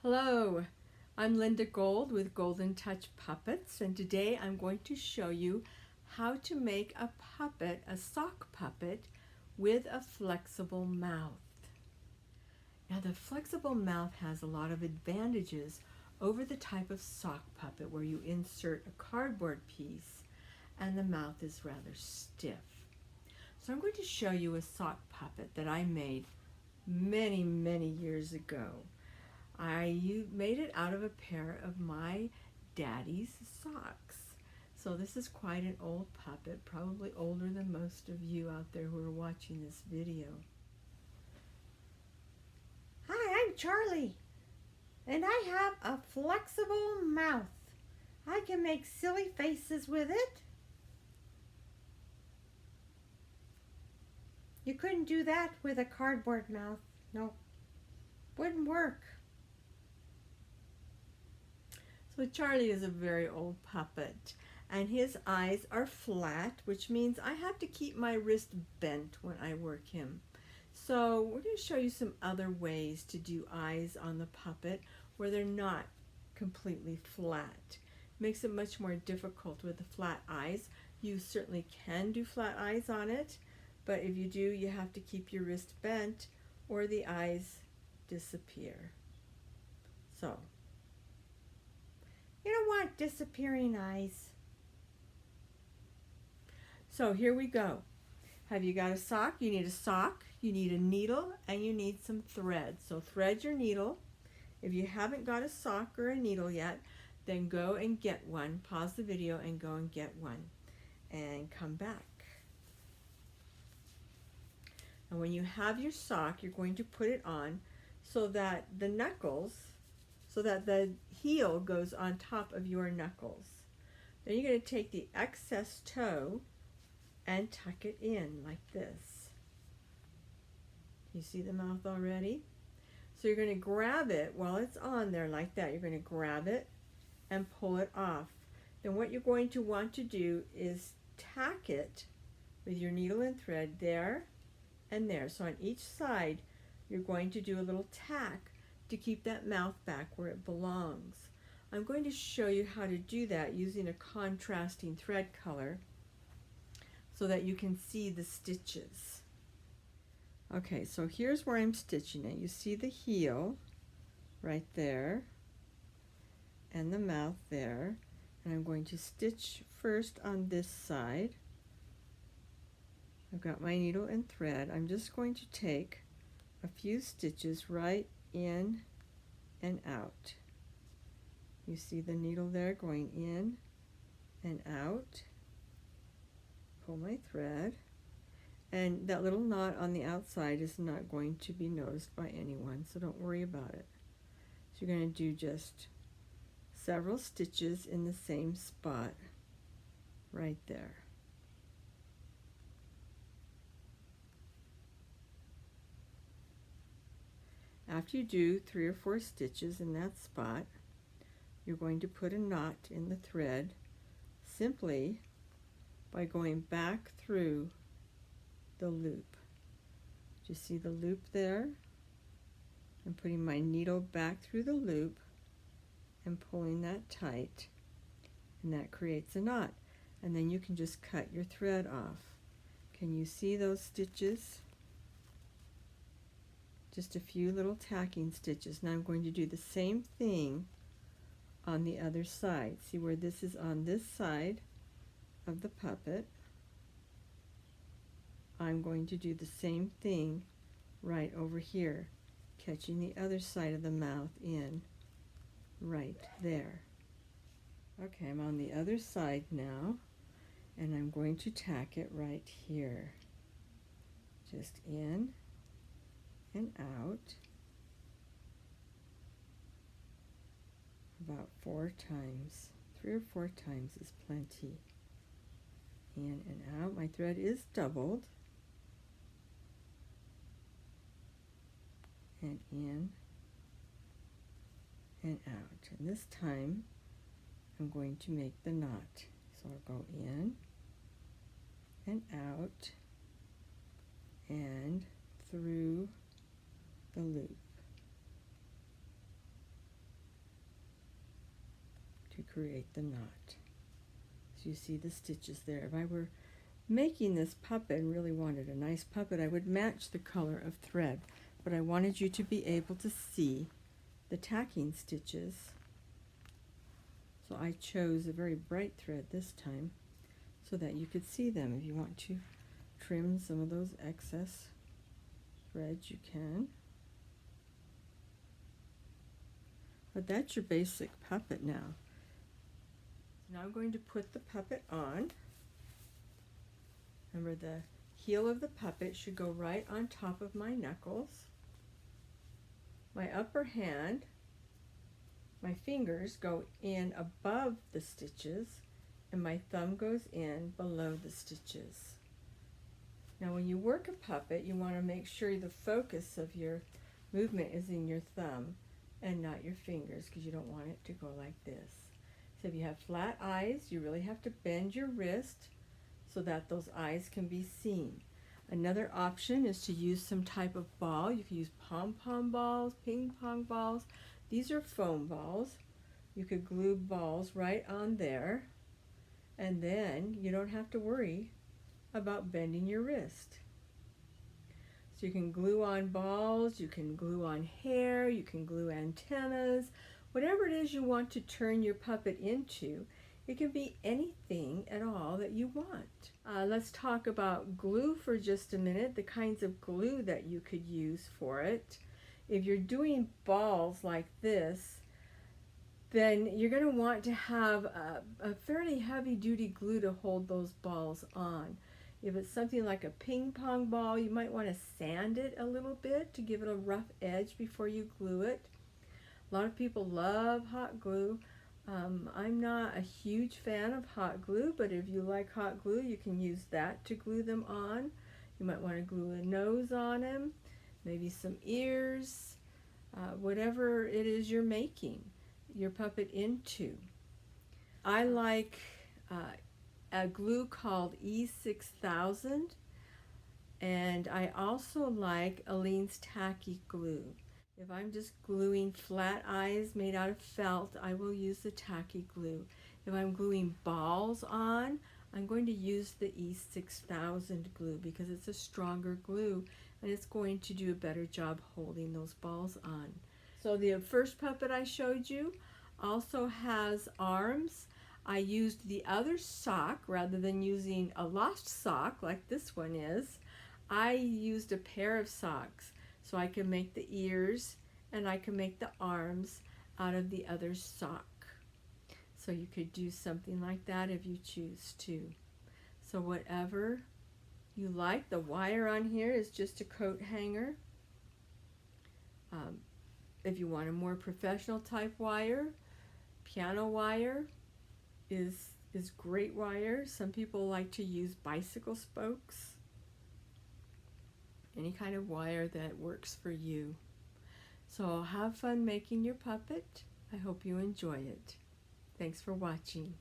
Hello, I'm Linda Gold with Golden Touch Puppets, and today I'm going to show you how to make a puppet, a sock puppet, with a flexible mouth. Now the flexible mouth has a lot of advantages over the type of sock puppet where you insert a cardboard piece and the mouth is rather stiff. So I'm going to show you a sock puppet that I made many years ago. I made it out of a pair of my daddy's socks. So this is quite an old puppet, probably older than most of you out there who are watching this video. Hi, I'm Charlie, and I have a flexible mouth. I can make silly faces with it. You couldn't do that with a cardboard mouth. No, wouldn't work. So Charlie is a very old puppet, and his eyes are flat, which means I have to keep my wrist bent when I work him. So we're going to show you some other ways to do eyes on the puppet where they're not completely flat. Makes it much more difficult with the flat eyes. You certainly can do flat eyes on it, but if you do, you have to keep your wrist bent or the eyes disappear. So You don't want disappearing eyes. So here we go. Have you got a sock? You need a sock, you need a needle, and you need some thread. So thread your needle. If you haven't got a sock or a needle yet, then go and get one. Pause the video and go and get one and come back. And when you have your sock, you're going to put it on so that the knuckles, so that the heel goes on top of your knuckles. Then you're going to take the excess toe and tuck it in like this. You see the mouth already? So you're going to grab it while it's on there like that. You're going to grab it and pull it off. Then what you're going to want to do is tack it with your needle and thread there and there. So on each side you're going to do a little tack to keep that mouth back where it belongs. I'm going to show you how to do that using a contrasting thread color so that you can see the stitches. Okay, so here's where I'm stitching it. You see the heel right there and the mouth there. And I'm going to stitch first on this side. I've got my needle and thread. I'm just going to take a few stitches right in and out. You see the needle there going in and out. Pull my thread, and that little knot on the outside is not going to be noticed by anyone, so don't worry about it. So you're going to do just several stitches in the same spot right there. After you do 3 or 4 stitches in that spot, you're going to put a knot in the thread simply by going back through the loop. Do you see the loop there? I'm putting my needle back through the loop and pulling that tight, and that creates a knot. And then you can just cut your thread off. Can you see those stitches? Just a few little tacking stitches. Now I'm going to do the same thing on the other side. See where this is on this side of the puppet? I'm going to do the same thing right over here, catching the other side of the mouth in right there. Okay, I'm on the other side now, and I'm going to tack it right here. Just in and out about 4 times. 3 or 4 times is plenty. In and out. My thread is doubled. And in and out. And this time I'm going to make the knot. So I'll go in and out and through the loop. create the knot. So you see the stitches there. If I were making this puppet and really wanted a nice puppet, I would match the color of thread, but I wanted you to be able to see the tacking stitches. So I chose a very bright thread this time so that you could see them. If you want to trim some of those excess threads, you can. But that's your basic puppet now. Now I'm going to put the puppet on. Remember, the heel of the puppet should go right on top of my knuckles. My upper hand, my fingers go in above the stitches, and my thumb goes in below the stitches. Now when you work a puppet, you want to make sure the focus of your movement is in your thumb and not your fingers, because you don't want it to go like this. So if you have flat eyes, you really have to bend your wrist so that those eyes can be seen. Another option is to use some type of ball. You can use pom-pom balls, ping pong balls. These are foam balls. You could glue balls right on there, and then you don't have to worry about bending your wrist. So you can glue on balls, you can glue on hair, you can glue antennas, whatever it is you want to turn your puppet into. It can be anything at all that you want. Let's talk about glue for just a minute, the kinds of glue that you could use for it. If you're doing balls like this, then you're going to want to have a fairly heavy-duty glue to hold those balls on. If it's something like a ping pong ball, you might want to sand it a little bit to give it a rough edge before you glue it. A lot of people love hot glue. I'm not a huge fan of hot glue, but if you like hot glue, you can use that to glue them on. You might want to glue a nose on them, maybe some ears, whatever it is you're making your puppet into. I like a glue called E6000, and I also like Aleene's Tacky Glue. If I'm just gluing flat eyes made out of felt, I will use the tacky glue. If I'm gluing balls on, I'm going to use the E6000 glue because it's a stronger glue and it's going to do a better job holding those balls on. So the first puppet I showed you also has arms. I used the other sock rather than using a lost sock like this one is. I used a pair of socks. So I can make the ears and I can make the arms out of the other sock. So you could do something like that if you choose to. So whatever you like. The wire on here is just a coat hanger. If you want a more professional type wire, piano wire is great wire. Some people like to use bicycle spokes. Any kind of wire that works for you. So have fun making your puppet. I hope you enjoy it. Thanks for watching.